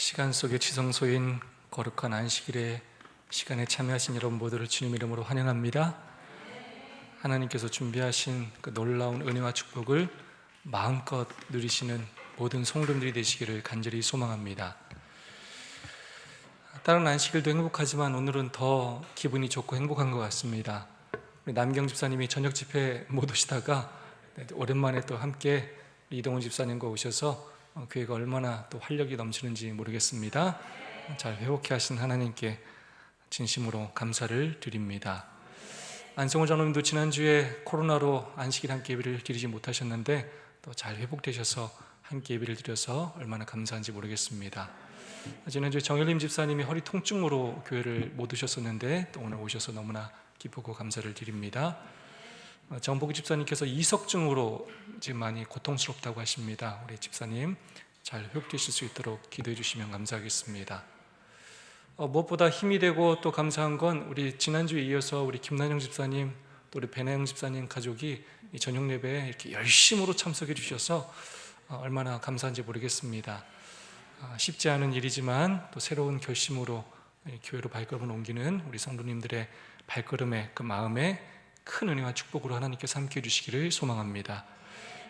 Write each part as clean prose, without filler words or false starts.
시간 속에 지성소인 거룩한 안식일의 시간에 참여하신 여러분 모두를 주님 이름으로 환영합니다. 하나님께서 준비하신 그 놀라운 은혜와 축복을 마음껏 누리시는 모든 성도님들이 되시기를 간절히 소망합니다. 다른 안식일도 행복하지만 오늘은 더 기분이 좋고 행복한 것 같습니다. 우리 남경 집사님이 저녁 집회 못 오시다가 오랜만에 또 함께 이동훈 집사님과 오셔서 교회가 얼마나 또 활력이 넘치는지 모르겠습니다. 잘 회복해 하신 하나님께 진심으로 감사를 드립니다. 안성호 장로님도 지난주에 코로나로 안식일 함께 예배를 드리지 못하셨는데 또 잘 회복되셔서 함께 예배를 드려서 얼마나 감사한지 모르겠습니다. 지난주에 정열림 집사님이 허리 통증으로 교회를 못 오셨었는데 또 오늘 오셔서 너무나 기쁘고 감사를 드립니다. 정복희 집사님께서 이석증으로 지금 많이 고통스럽다고 하십니다. 우리 집사님 잘 회복되실 수 있도록 기도해 주시면 감사하겠습니다. 무엇보다 힘이 되고 또 감사한 건 우리 지난주에 이어서 우리 김난영 집사님 또 우리 배나영 집사님 가족이 이 저녁 예배에 이렇게 열심으로 참석해 주셔서 얼마나 감사한지 모르겠습니다. 쉽지 않은 일이지만 또 새로운 결심으로 교회로 발걸음을 옮기는 우리 성도님들의 발걸음에 그 마음에 큰 은혜와 축복으로 하나님께서 함께해 주시기를 소망합니다.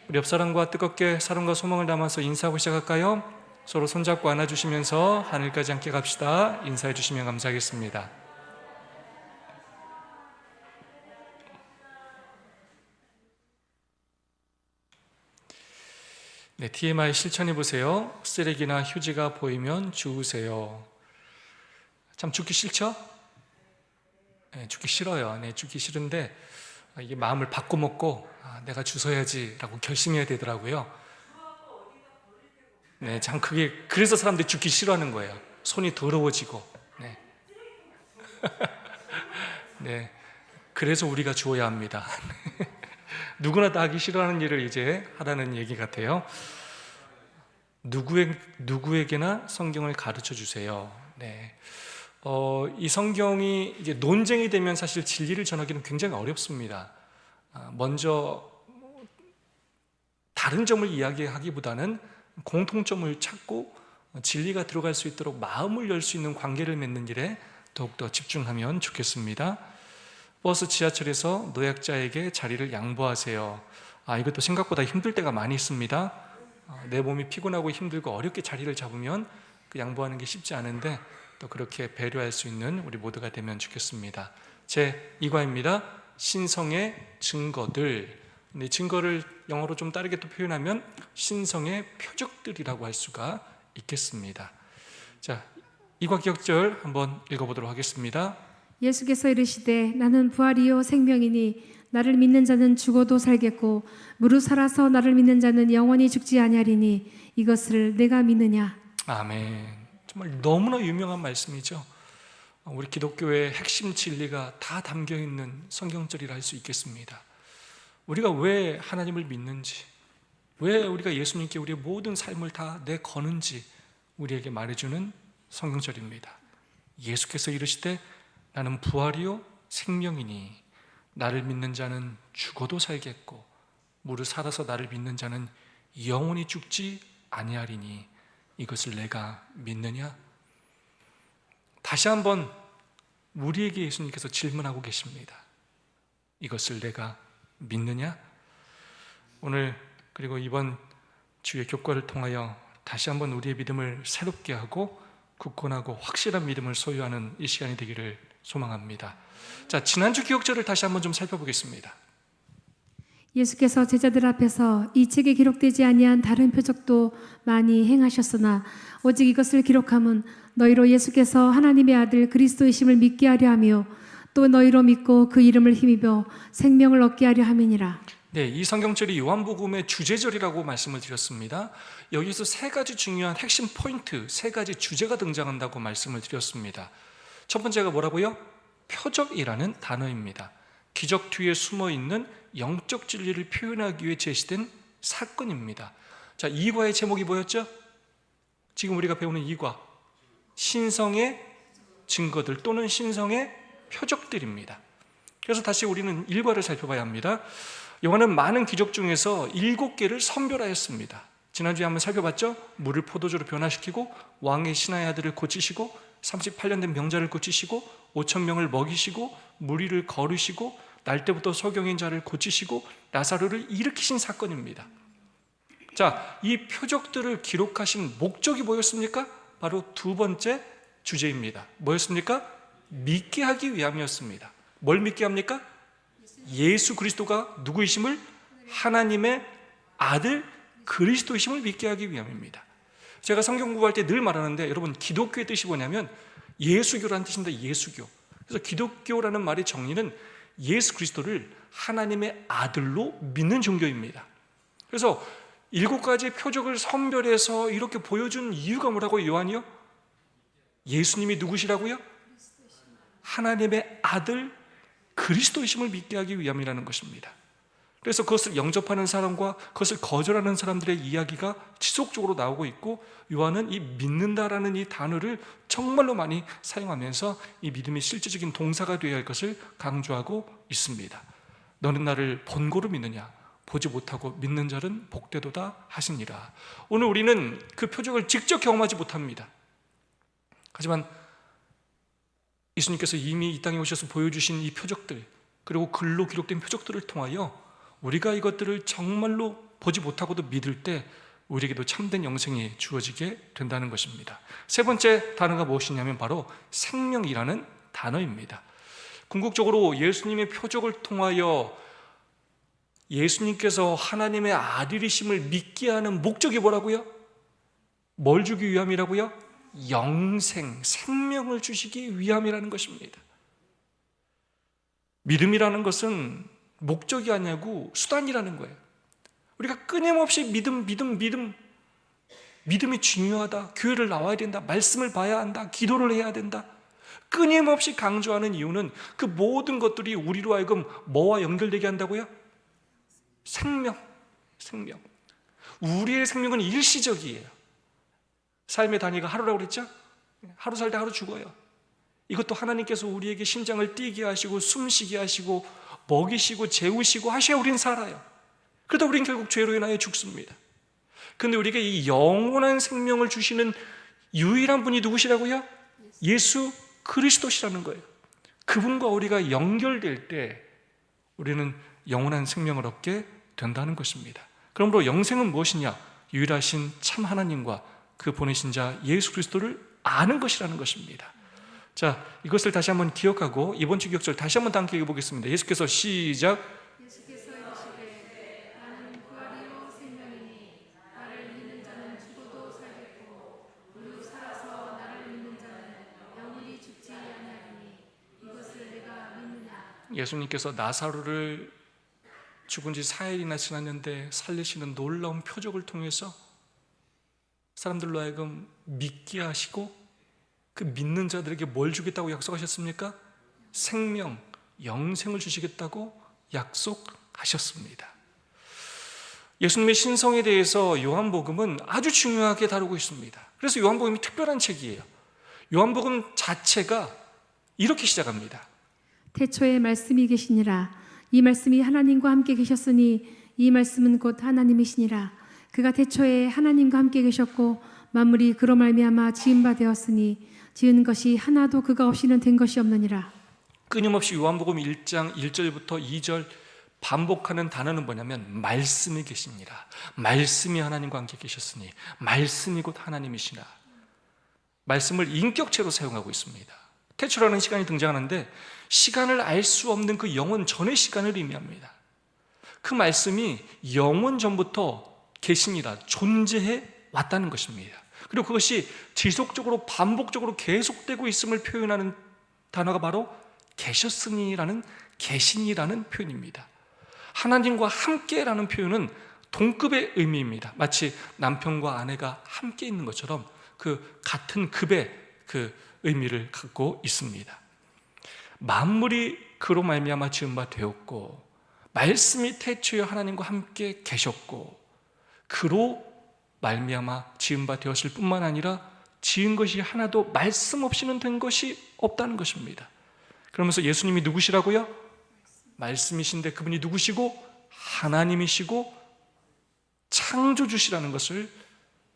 우리 옆사람과 뜨겁게 사랑과 소망을 담아서 인사하고 시작할까요? 서로 손잡고 안아주시면서 하늘까지 함께 갑시다. 인사해 주시면 감사하겠습니다. 네, TMI 실천해 보세요. 쓰레기나 휴지가 보이면 주우세요. 참 죽기 싫죠? 네, 죽기 싫어요. 네, 죽기 싫은데 이게 마음을 바꿔먹고 내가 주워야지 라고 결심해야 되더라고요. 네, 참 그래서 사람들이 죽기 싫어하는 거예요. 손이 더러워지고. 네. 네, 그래서 우리가 주워야 합니다. 누구나 다 하기 싫어하는 일을 이제 하라는 얘기 같아요. 누구에게나 성경을 가르쳐 주세요. 네. 이 성경이 이제 논쟁이 되면 사실 진리를 전하기는 굉장히 어렵습니다. 먼저 다른 점을 이야기하기보다는 공통점을 찾고 진리가 들어갈 수 있도록 마음을 열 수 있는 관계를 맺는 일에 더욱더 집중하면 좋겠습니다. 버스, 지하철에서 노약자에게 자리를 양보하세요. 이것도 생각보다 힘들 때가 많이 있습니다. 내 몸이 피곤하고 힘들고 어렵게 자리를 잡으면 그 양보하는 게 쉽지 않은데 또 그렇게 배려할 수 있는 우리 모두가 되면 좋겠습니다. 제 2과입니다. 신성의 증거들. 이 증거를 영어로 좀 다르게 또 표현하면 신성의 표적들이라고 할 수가 있겠습니다. 자, 2과 기억절 한번 읽어보도록 하겠습니다. 예수께서 이르시되 나는 부활이요 생명이니 나를 믿는 자는 죽어도 살겠고 무릇 살아서 나를 믿는 자는 영원히 죽지 아니하리니 이것을 내가 믿느냐. 아멘. 정말 너무나 유명한 말씀이죠. 우리 기독교의 핵심 진리가 다 담겨있는 성경절이라 할 수 있겠습니다. 우리가 왜 하나님을 믿는지, 왜 우리가 예수님께 우리의 모든 삶을 다 내거는지 우리에게 말해주는 성경절입니다. 예수께서 이르시되 나는 부활이요 생명이니 나를 믿는 자는 죽어도 살겠고 무릇 살아서 나를 믿는 자는 영원히 죽지 아니하리니 이것을 내가 믿느냐? 다시 한번 우리에게 예수님께서 질문하고 계십니다. 이것을 내가 믿느냐? 오늘 그리고 이번 주의 교과를 통하여 다시 한번 우리의 믿음을 새롭게 하고 굳건하고 확실한 믿음을 소유하는 이 시간이 되기를 소망합니다. 자, 지난주 기억절을 다시 한번 좀 살펴보겠습니다. 예수께서 제자들 앞에서 이 책에 기록되지 아니한 다른 표적도 많이 행하셨으나 오직 이것을 기록함은 너희로 예수께서 하나님의 아들 그리스도이심을 믿게 하려 하며 또 너희로 믿고 그 이름을 힘입어 생명을 얻게 하려 함이니라. 네, 이 성경절이 요한복음의 주제절이라고 말씀을 드렸습니다. 여기서 세 가지 중요한 핵심 포인트, 세 가지 주제가 등장한다고 말씀을 드렸습니다. 첫 번째가 뭐라고요? 표적이라는 단어입니다. 기적 뒤에 숨어있는 영적 진리를 표현하기 위해 제시된 사건입니다. 자, 2과의 제목이 뭐였죠? 지금 우리가 배우는 2과 신성의 증거들 또는 신성의 표적들입니다. 그래서 다시 우리는 1과를 살펴봐야 합니다. 요한은 많은 기적 중에서 7개를 선별하였습니다. 지난주에 한번 살펴봤죠? 물을 포도주로 변화시키고 왕의 신하의 아들을 고치시고 38년 된 병자를 고치시고 5천 명을 먹이시고 무리를 거르시고 날 때부터 소경인 자를 고치시고 나사로를 일으키신 사건입니다. 자, 이 표적들을 기록하신 목적이 뭐였습니까? 바로 두 번째 주제입니다. 뭐였습니까? 믿게 하기 위함이었습니다. 뭘 믿게 합니까? 예수 그리스도가 누구이심을, 하나님의 아들 그리스도이심을 믿게 하기 위함입니다. 제가 성경 공부할 때 늘 말하는데, 여러분, 기독교의 뜻이 뭐냐면 예수교라는 뜻입니다. 예수교. 그래서 기독교라는 말의 정의는 예수 그리스도를 하나님의 아들로 믿는 종교입니다. 그래서 7가지의 표적을 선별해서 이렇게 보여준 이유가 뭐라고요? 요한이요? 예수님이 누구시라고요? 하나님의 아들 그리스도이심을 믿게 하기 위함이라는 것입니다. 그래서 그것을 영접하는 사람과 그것을 거절하는 사람들의 이야기가 지속적으로 나오고 있고, 요한은 이 믿는다라는 이 단어를 정말로 많이 사용하면서 이 믿음의 실제적인 동사가 되어야 할 것을 강조하고 있습니다. 너는 나를 본고로 믿느냐? 보지 못하고 믿는 자는 복되도다 하시니라. 오늘 우리는 그 표적을 직접 경험하지 못합니다. 하지만 예수님께서 이미 이 땅에 오셔서 보여주신 이 표적들, 그리고 글로 기록된 표적들을 통하여 우리가 이것들을 정말로 보지 못하고도 믿을 때 우리에게도 참된 영생이 주어지게 된다는 것입니다. 세 번째 단어가 무엇이냐면 바로 생명이라는 단어입니다. 궁극적으로 예수님의 표적을 통하여 예수님께서 하나님의 아들이심을 믿게 하는 목적이 뭐라고요? 뭘 주기 위함이라고요? 영생, 생명을 주시기 위함이라는 것입니다. 믿음이라는 것은 목적이 아니고 수단이라는 거예요. 우리가 끊임없이 믿음이 중요하다, 교회를 나와야 된다, 말씀을 봐야 한다, 기도를 해야 된다, 끊임없이 강조하는 이유는 그 모든 것들이 우리로 하여금 뭐와 연결되게 한다고요? 생명. 우리의 생명은 일시적이에요. 삶의 단위가 하루라고 그랬죠? 하루 살다 하루 죽어요. 이것도 하나님께서 우리에게 심장을 뛰게 하시고 숨쉬게 하시고 먹이시고 재우시고 하셔야 우린 살아요. 그러다 우린 결국 죄로 인하여 죽습니다. 그런데 우리에게 이 영원한 생명을 주시는 유일한 분이 누구시라고요? 예수 그리스도시라는 거예요. 그분과 우리가 연결될 때 우리는 영원한 생명을 얻게 된다는 것입니다. 그러므로 영생은 무엇이냐? 유일하신 참 하나님과 그 보내신 자 예수 그리스도를 아는 것이라는 것입니다. 자, 이것을 다시 한번 기억하고 이번 주 기억절 다시 한번 함께 읽어보겠습니다. 예수께서 시작. 예수께서 이르시되 나는 부활이요 생명이니 나를 믿는 자는 죽어도 살겠고 무릇 살아서 나를 믿는 자는 영원히 죽지 아니하리니 이것을 내가 믿느냐. 예수님께서 나사로를 죽은 지 4일이나 지났는데 살리시는 놀라운 표적을 통해서 사람들로 하여금 믿게 하시고 그 믿는 자들에게 뭘 주겠다고 약속하셨습니까? 생명, 영생을 주시겠다고 약속하셨습니다. 예수님의 신성에 대해서 요한복음은 아주 중요하게 다루고 있습니다. 그래서 요한복음이 특별한 책이에요. 요한복음 자체가 이렇게 시작합니다. 태초에 말씀이 계시니라. 이 말씀이 하나님과 함께 계셨으니 이 말씀은 곧 하나님이시니라. 그가 태초에 하나님과 함께 계셨고 만물이 그로 말미암아 지은 바 되었으니 지은 것이 하나도 그가 없이는 된 것이 없느니라. 끊임없이 요한복음 1장 1절부터 2절 반복하는 단어는 뭐냐면 말씀이 계시니라. 말씀이 하나님과 함께 계셨으니 말씀이 곧 하나님이시라. 말씀을 인격체로 사용하고 있습니다. 태초라는 시간이 등장하는데 시간을 알 수 없는 그 영원 전의 시간을 의미합니다. 그 말씀이 영원 전부터 계시니라, 존재해 왔다는 것입니다. 그리고 그것이 지속적으로 반복적으로 계속되고 있음을 표현하는 단어가 바로 계셨으니라는 계시니라는 표현입니다. 하나님과 함께라는 표현은 동급의 의미입니다. 마치 남편과 아내가 함께 있는 것처럼 그 같은 급의 그 의미를 갖고 있습니다. 만물이 그로 말미암아 지은 바 되었고 말씀이 태초에 하나님과 함께 계셨고 그로 말미암아 지은 바 되었을 뿐만 아니라 지은 것이 하나도 말씀 없이는 된 것이 없다는 것입니다. 그러면서 예수님이 누구시라고요? 말씀이신데 그분이 누구시고? 하나님이시고 창조주시라는 것을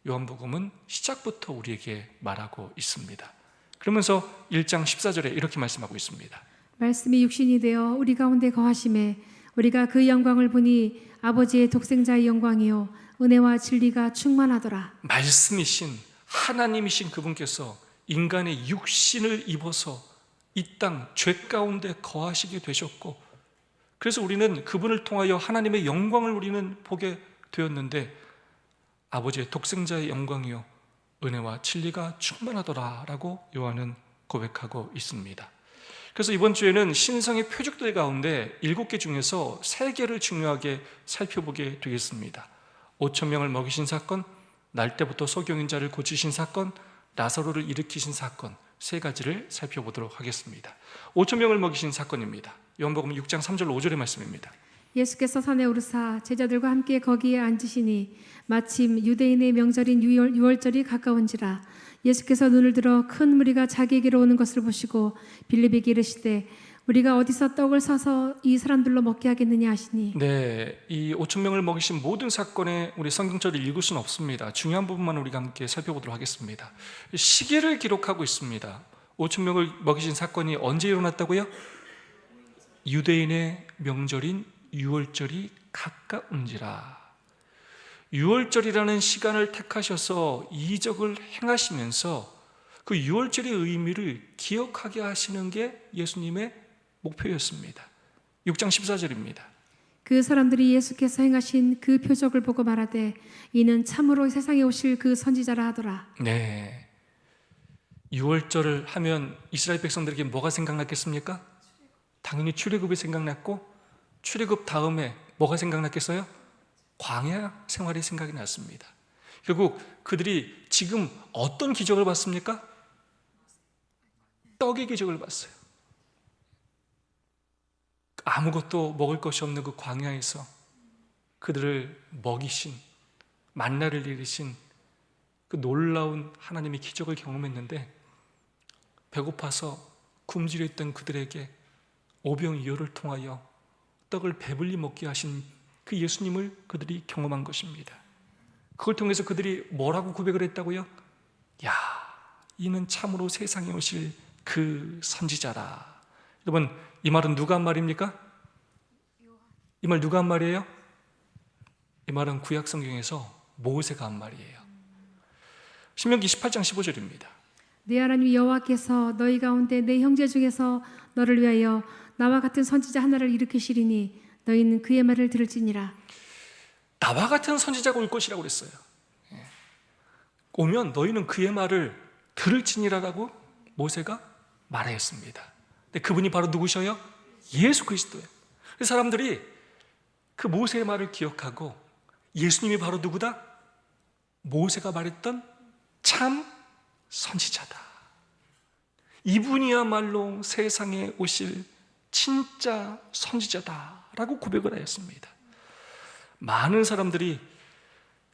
요한복음은 시작부터 우리에게 말하고 있습니다. 그러면서 1장 14절에 이렇게 말씀하고 있습니다. 말씀이 육신이 되어 우리 가운데 거하심에 우리가 그 영광을 보니 아버지의 독생자의 영광이요 은혜와 진리가 충만하더라. 말씀이신 하나님이신 그분께서 인간의 육신을 입어서 이 땅 죄 가운데 거하시게 되셨고, 그래서 우리는 그분을 통하여 하나님의 영광을 우리는 보게 되었는데, 아버지의 독생자의 영광이요 은혜와 진리가 충만하더라 라고 요한은 고백하고 있습니다. 그래서 이번 주에는 신성의 표적들 가운데 7개 중에서 3개를 중요하게 살펴보게 되겠습니다. 5천 명을 먹이신 사건, 날 때부터 소경인 자를 고치신 사건, 나사로를 일으키신 사건, 3가지를 살펴보도록 하겠습니다. 5천 명을 먹이신 사건입니다. 요한복음 6장 3절 5절의 말씀입니다. 예수께서 산에 오르사 제자들과 함께 거기에 앉으시니 마침 유대인의 명절인 유월절이 가까운지라. 예수께서 눈을 들어 큰 무리가 자기에게로 오는 것을 보시고 빌립에게 이르시되 우리가 어디서 떡을 사서 이 사람들로 먹게 하겠느냐 하시니. 네, 이 5천 명을 먹이신 모든 사건에 우리 성경절을 읽을 수는 없습니다. 중요한 부분만 우리가 함께 살펴보도록 하겠습니다. 시기를 기록하고 있습니다. 5천 명을 먹이신 사건이 언제 일어났다고요? 유대인의 명절인 유월절이 가까운지라. 유월절이라는 시간을 택하셔서 이적을 행하시면서 그 유월절의 의미를 기억하게 하시는 게 예수님의 목표였습니다. 6장 14절입니다. 그 사람들이 예수께서 행하신 그 표적을 보고 말하되 이는 참으로 세상에 오실 그 선지자라 하더라. 네, 유월절을 하면 이스라엘 백성들에게 뭐가 생각났겠습니까? 당연히 출애굽이 생각났고, 출애굽 다음에 뭐가 생각났겠어요? 광야 생활이 생각이 났습니다. 결국 그들이 지금 어떤 기적을 봤습니까? 떡의 기적을 봤어요. 아무것도 먹을 것이 없는 그 광야에서 그들을 먹이신, 만나를 이루신 그 놀라운 하나님의 기적을 경험했는데, 배고파서 굶주렸던 그들에게 오병이어를 통하여 떡을 배불리 먹게 하신 그 예수님을 그들이 경험한 것입니다. 그걸 통해서 그들이 뭐라고 고백을 했다고요? 야, 이는 참으로 세상에 오실 그 선지자라. 여러분, 이 말은 누가 한 말입니까? 이 말 누가 한 말이에요? 이 말은 구약 성경에서 모세가 한 말이에요. 신명기 18장 15절입니다. 네 하나님 여호와께서 너희 가운데 내 형제 중에서 너를 위하여 나와 같은 선지자 하나를 일으키시리니 너희는 그의 말을 들을지니라. 나와 같은 선지자가 올 것이라고 그랬어요. 오면 너희는 그의 말을 들을지니라라고 모세가 말하였습니다. 근데 그분이 바로 누구셔요? 예수 그리스도예요. 그래서 사람들이 그 모세의 말을 기억하고 예수님이 바로 누구다? 모세가 말했던 참 선지자다. 이분이야말로 세상에 오실 진짜 선지자다라고 고백을 하였습니다. 많은 사람들이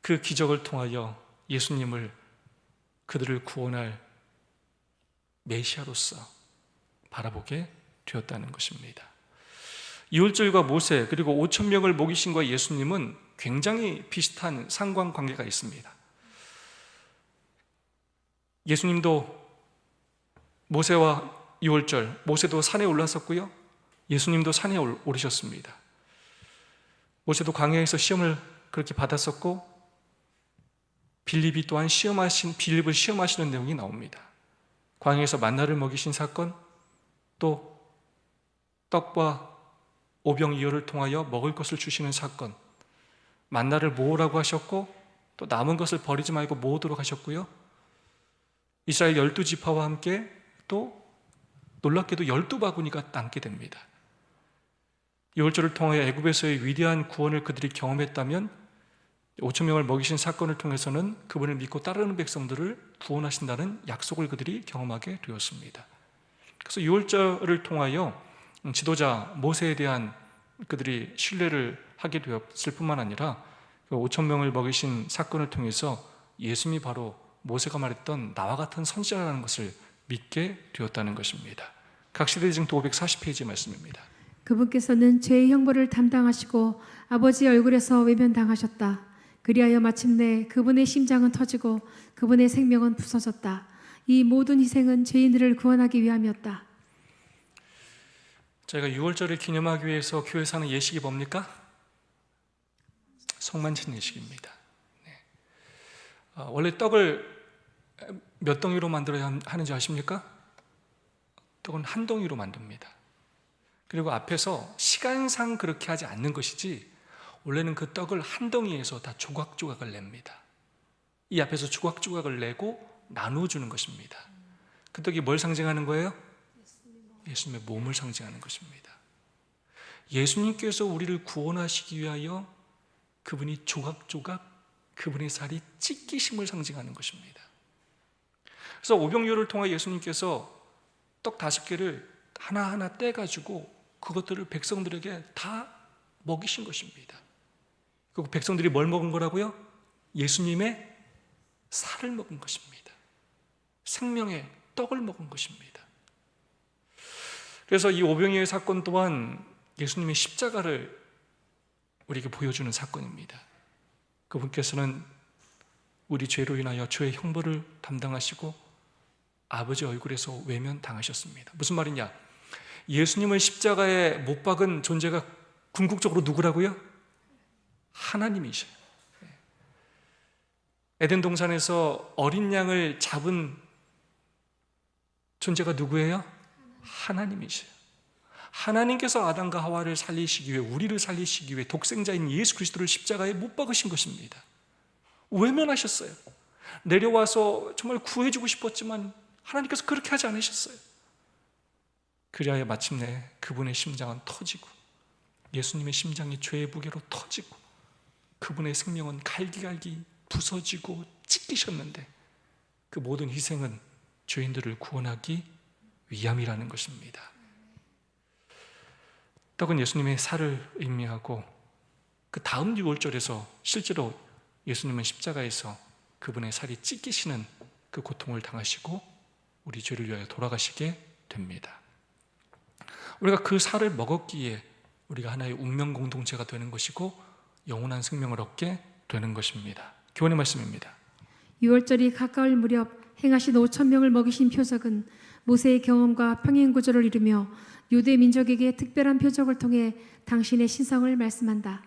그 기적을 통하여 예수님을, 그들을 구원할 메시아로서 바라보게 되었다는 것입니다. 유월절과 모세 그리고 5천 명을 먹이신과 예수님은 굉장히 비슷한 상관관계가 있습니다. 예수님도 모세와 유월절, 모세도 산에 올랐었고요, 예수님도 산에 오르셨습니다. 모세도 광야에서 시험을 그렇게 받았었고, 빌립이 또한 빌립을 시험하시는 내용이 나옵니다. 광야에서 만나를 먹이신 사건, 또 떡과 오병이어를 통하여 먹을 것을 주시는 사건, 만나를 모으라고 하셨고 또 남은 것을 버리지 말고 모으도록 하셨고요, 이스라엘 12지파와 함께 또 놀랍게도 12바구니가 남게 됩니다. 유월절을 통하여 애굽에서의 위대한 구원을 그들이 경험했다면 5천 명을 먹이신 사건을 통해서는 그분을 믿고 따르는 백성들을 구원하신다는 약속을 그들이 경험하게 되었습니다. 그래서 유월절을 통하여 지도자 모세에 대한 그들이 신뢰를 하게 되었을 뿐만 아니라 5천 명을 먹이신 사건을 통해서 예수님이 바로 모세가 말했던 나와 같은 선지자라는 것을 믿게 되었다는 것입니다. 각시대지증도 540페이지 말씀입니다. 그분께서는 죄의 형벌을 담당하시고 아버지의 얼굴에서 외면당하셨다. 그리하여 마침내 그분의 심장은 터지고 그분의 생명은 부서졌다. 이 모든 희생은 죄인들을 구원하기 위함이었다. 저희가 6월절을 기념하기 위해서 교회에서 하는 예식이 뭡니까? 성만찬 예식입니다. 원래 떡을 몇 덩이로 만들어야 하는지 아십니까? 떡은 한 덩이로 만듭니다. 그리고 앞에서 시간상 그렇게 하지 않는 것이지 원래는 그 떡을 한 덩이에서 다 조각조각을 냅니다. 이 앞에서 조각조각을 내고 나누어주는 것입니다. 그 떡이 뭘 상징하는 거예요? 예수님의 몸을 상징하는 것입니다. 예수님께서 우리를 구원하시기 위하여 그분이 조각조각 그분의 살이 찢기심을 상징하는 것입니다. 그래서 오병이어를 통해 예수님께서 떡 5개를 하나하나 떼가지고 그것들을 백성들에게 다 먹이신 것입니다. 그리고 백성들이 뭘 먹은 거라고요? 예수님의 살을 먹은 것입니다. 생명의 떡을 먹은 것입니다. 그래서 이 오병이어의 사건 또한 예수님의 십자가를 우리에게 보여주는 사건입니다. 그분께서는 우리 죄로 인하여 죄의 형벌을 담당하시고 아버지 얼굴에서 외면당하셨습니다. 무슨 말이냐? 예수님을 십자가에 못 박은 존재가 궁극적으로 누구라고요? 하나님이셔요. 에덴 동산에서 어린 양을 잡은 존재가 누구예요? 하나님이셔요. 하나님께서 아담과 하와를 살리시기 위해, 우리를 살리시기 위해 독생자인 예수 그리스도를 십자가에 못 박으신 것입니다. 외면하셨어요. 내려와서 정말 구해주고 싶었지만 하나님께서 그렇게 하지 않으셨어요. 그리하여 마침내 그분의 심장은 터지고 예수님의 심장이 죄의 무게로 터지고 그분의 생명은 갈기갈기 부서지고 찢기셨는데 그 모든 희생은 죄인들을 구원하기 위함이라는 것입니다. 떡은 예수님의 살을 의미하고 그 다음 6월절에서 실제로 예수님은 십자가에서 그분의 살이 찢기시는 그 고통을 당하시고 우리 죄를 위하여 돌아가시게 됩니다. 우리가 그 살을 먹었기에 우리가 하나의 운명 공동체가 되는 것이고 영원한 생명을 얻게 되는 것입니다. 교훈의 말씀입니다. 6월절이 가까울 무렵 행하신 5,000명을 먹이신 표적은 모세의 경험과 평행 구조를 이루며 유대 민족에게 특별한 표적을 통해 당신의 신성을 말씀한다.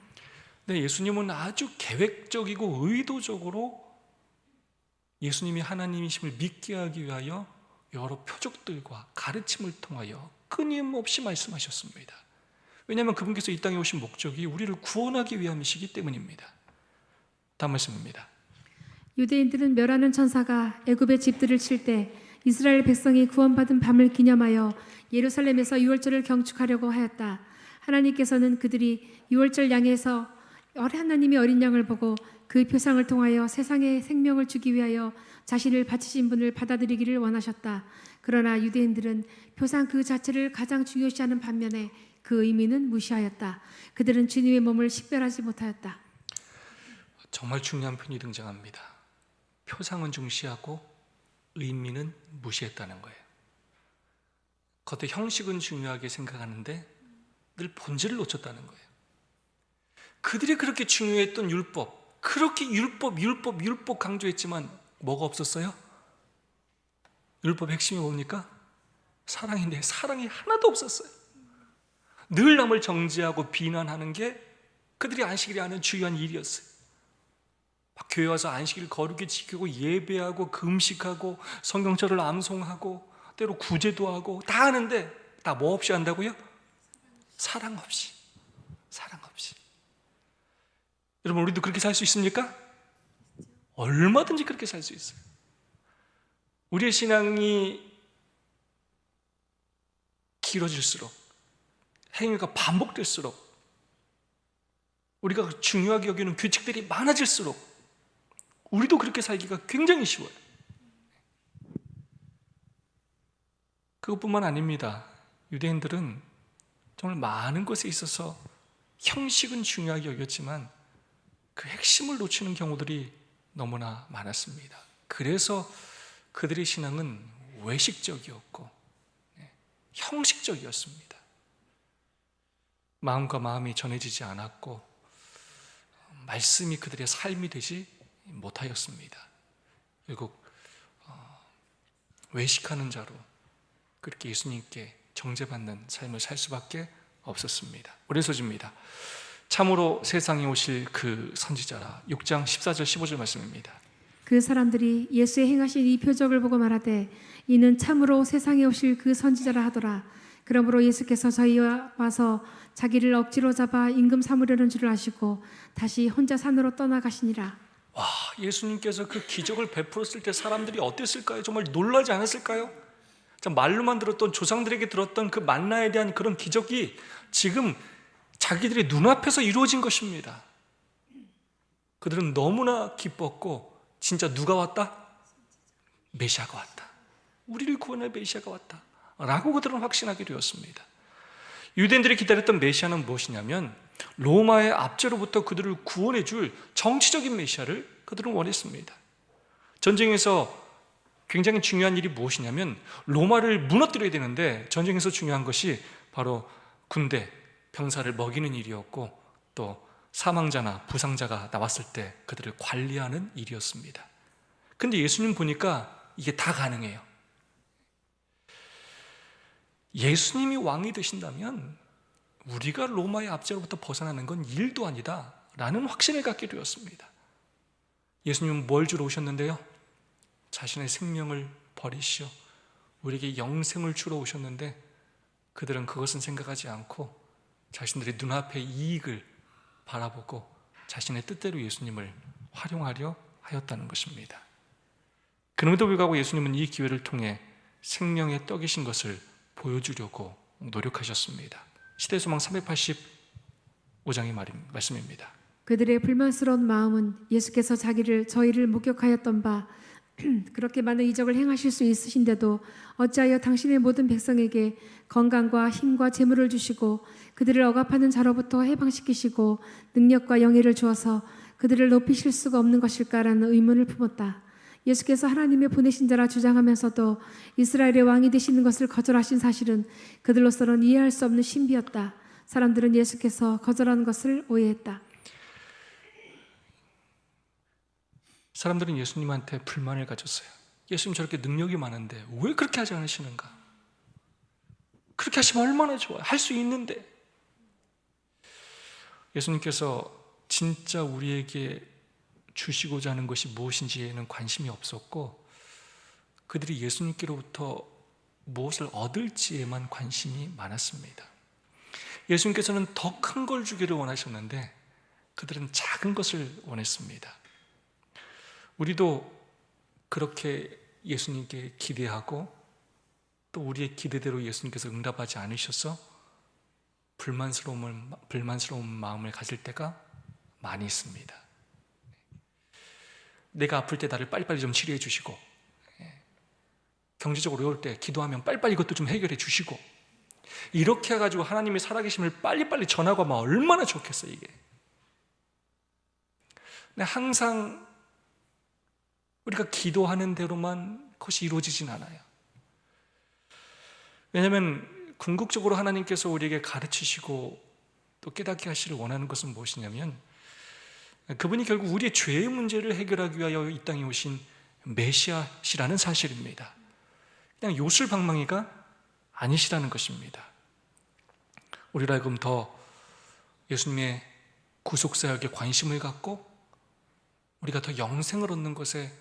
네, 예수님은 아주 계획적이고 의도적으로 예수님이 하나님이심을 믿게 하기 위하여 여러 표적들과 가르침을 통하여 끊임없이 말씀하셨습니다. 왜냐하면 그분께서 이 땅에 오신 목적이 우리를 구원하기 위함이시기 때문입니다. 다음 말씀입니다. 유대인들은 멸하는 천사가 애굽의 집들을 칠 때 이스라엘 백성이 구원받은 밤을 기념하여 예루살렘에서 6월절을 경축하려고 하였다. 하나님께서는 그들이 6월절 양에서 하나님의 어린 양을 보고 그 표상을 통하여 세상에 생명을 주기 위하여 자신을 바치신 분을 받아들이기를 원하셨다. 그러나 유대인들은 표상 그 자체를 가장 중요시하는 반면에 그 의미는 무시하였다. 그들은 주님의 몸을 식별하지 못하였다. 정말 중요한 표현이 등장합니다. 표상은 중시하고 의미는 무시했다는 거예요. 겉의 형식은 중요하게 생각하는데 늘 본질을 놓쳤다는 거예요. 그들이 그렇게 중요했던 율법, 그렇게 율법 강조했지만 뭐가 없었어요? 율법의 핵심이 뭡니까? 사랑인데 사랑이 하나도 없었어요. 늘 남을 정죄하고 비난하는 게 그들이 안식일에 하는 주요한 일이었어요. 교회 와서 안식일 거룩히 지키고 예배하고 금식하고 성경절을 암송하고 때로 구제도 하고 다 하는데 다 뭐 없이 한다고요? 사랑 없이. 여러분, 우리도 그렇게 살 수 있습니까? 얼마든지 그렇게 살 수 있어요. 우리의 신앙이 길어질수록, 행위가 반복될수록, 우리가 중요하게 여기는 규칙들이 많아질수록 우리도 그렇게 살기가 굉장히 쉬워요. 그것뿐만 아닙니다. 유대인들은 정말 많은 것에 있어서 형식은 중요하게 여겼지만 그 핵심을 놓치는 경우들이 너무나 많았습니다. 그래서 그들의 신앙은 외식적이었고 형식적이었습니다. 마음과 마음이 전해지지 않았고 말씀이 그들의 삶이 되지 못하였습니다. 결국 외식하는 자로 그렇게 예수님께 정죄받는 삶을 살 수밖에 없었습니다. 오래소집니다. 참으로 세상에 오실 그 선지자라. 6장 14절 15절 말씀입니다. 그 사람들이 예수의 행하신 이 표적을 보고 말하되 이는 참으로 세상에 오실 그 선지자라 하더라. 그러므로 예수께서 저희와 와서 자기를 억지로 잡아 임금 삼으려는 줄 아시고 다시 혼자 산으로 떠나가시니라. 와, 예수님께서 그 기적을 베풀었을 때 사람들이 어땠을까요? 정말 놀라지 않았을까요? 말로만 들었던, 조상들에게 들었던 그 만나에 대한 그런 기적이 지금 자기들의 눈앞에서 이루어진 것입니다. 그들은 너무나 기뻤고, 진짜 누가 왔다? 메시아가 왔다. 우리를 구원할 메시아가 왔다 라고 그들은 확신하게 되었습니다. 유대인들이 기다렸던 메시아는 무엇이냐면 로마의 압제로부터 그들을 구원해 줄 정치적인 메시아를 그들은 원했습니다. 전쟁에서 굉장히 중요한 일이 무엇이냐면 로마를 무너뜨려야 되는데 전쟁에서 중요한 것이 바로 군대, 병사를 먹이는 일이었고 또 사망자나 부상자가 나왔을 때 그들을 관리하는 일이었습니다. 근데 예수님 보니까 이게 다 가능해요. 예수님이 왕이 되신다면 우리가 로마의 압제로부터 벗어나는 건 일도 아니다 라는 확신을 갖게 되었습니다. 예수님은 뭘 주러 오셨는데요? 자신의 생명을 버리시어 우리에게 영생을 주러 오셨는데 그들은 그것은 생각하지 않고 자신들의 눈앞의 이익을 바라보고 자신의 뜻대로 예수님을 활용하려 하였다는 것입니다. 그럼에도 불구하고 예수님은 이 기회를 통해 생명의 떡이신 것을 보여주려고 노력하셨습니다. 시대소망 385장의 말씀입니다. 그들의 불만스러운 마음은 예수께서 저희를 목격하였던 바 그렇게 많은 이적을 행하실 수 있으신데도 어찌하여 당신의 모든 백성에게 건강과 힘과 재물을 주시고 그들을 억압하는 자로부터 해방시키시고 능력과 영예를 주어서 그들을 높이실 수가 없는 것일까라는 의문을 품었다. 예수께서 하나님의 보내신 자라 주장하면서도 이스라엘의 왕이 되시는 것을 거절하신 사실은 그들로서는 이해할 수 없는 신비였다. 사람들은 예수께서 거절한 것을 오해했다. 사람들은 예수님한테 불만을 가졌어요. 예수님 저렇게 능력이 많은데 왜 그렇게 하지 않으시는가? 그렇게 하시면 얼마나 좋아요. 할 수 있는데. 예수님께서 진짜 우리에게 주시고자 하는 것이 무엇인지에는 관심이 없었고 그들이 예수님께로부터 무엇을 얻을지에만 관심이 많았습니다. 예수님께서는 더 큰 걸 주기를 원하셨는데 그들은 작은 것을 원했습니다. 우리도 그렇게 예수님께 기대하고 또 우리의 기대대로 예수님께서 응답하지 않으셔서 불만스러운 마음을 가질 때가 많이 있습니다. 내가 아플 때 나를 빨리빨리 좀 치료해 주시고 경제적으로 어려울 때 기도하면 빨리빨리 이것도 좀 해결해 주시고 이렇게 해가지고 하나님의 살아계심을 빨리빨리 전하고 하면 얼마나 좋겠어요 이게. 근데 항상 우리가 기도하는 대로만 그것이 이루어지진 않아요. 왜냐하면 궁극적으로 하나님께서 우리에게 가르치시고 또 깨닫게 하시를 원하는 것은 무엇이냐면 그분이 결국 우리의 죄의 문제를 해결하기 위하여 이 땅에 오신 메시아시라는 사실입니다. 그냥 요술방망이가 아니시라는 것입니다. 우리로 하여금 더 예수님의 구속사역에 관심을 갖고 우리가 더 영생을 얻는 것에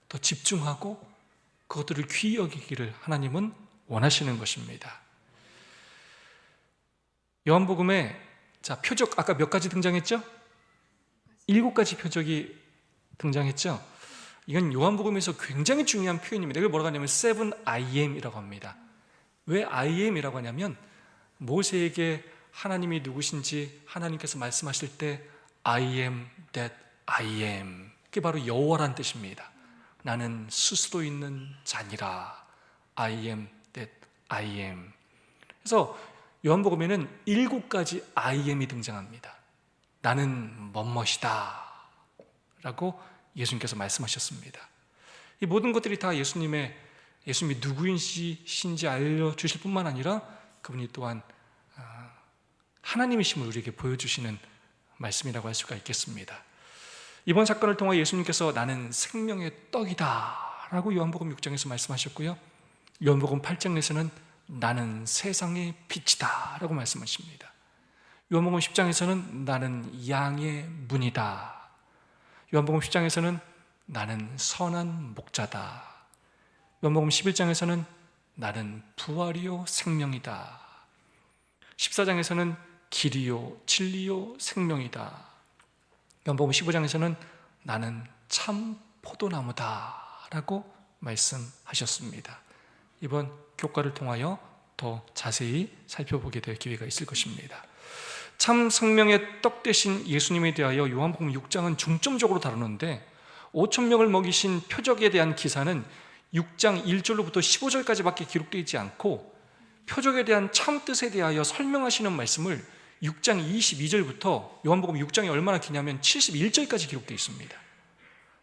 더 집중하고 그것들을 귀히 여기기를 하나님은 원하시는 것입니다. 요한복음에 표적 아까 몇 가지 등장했죠? 7가지 표적이 등장했죠? 이건 요한복음에서 굉장히 중요한 표현입니다. 이걸 뭐라고 하냐면 Seven I Am이라고 합니다. 왜 I Am이라고 하냐면 모세에게 하나님이 누구신지 하나님께서 말씀하실 때 I am that I am 그게 바로 여호와란 뜻입니다. 나는 스스로 있는 자니라. I am that I am. 그래서 요한복음에는 7가지 I am이 등장합니다. 나는 뭐뭐이다 라고 예수님께서 말씀하셨습니다. 이 모든 것들이 다 예수님이 누구인지 알려주실 뿐만 아니라 그분이 또한 하나님이심을 우리에게 보여주시는 말씀이라고 할 수가 있겠습니다. 이번 사건을 통해 예수님께서 나는 생명의 떡이다 라고 요한복음 6장에서 말씀하셨고요, 요한복음 8장에서는 나는 세상의 빛이다 라고 말씀하십니다. 요한복음 10장에서는 나는 양의 문이다, 요한복음 10장에서는 나는 선한 목자다, 요한복음 11장에서는 나는 부활이요 생명이다, 14장에서는 길이요 진리요 생명이다, 요한복음 15장에서는 나는 참 포도나무다 라고 말씀하셨습니다. 이번 교과를 통하여 더 자세히 살펴보게 될 기회가 있을 것입니다. 참 생명의 떡 되신 예수님에 대하여 요한복음 6장은 중점적으로 다루는데 5,000명을 먹이신 표적에 대한 기사는 6장 1절로부터 15절까지밖에 기록되어 있지 않고, 표적에 대한 참 뜻에 대하여 설명하시는 말씀을 6장 22절부터 요한복음 6장이 얼마나 기냐면 71절까지 기록되어 있습니다.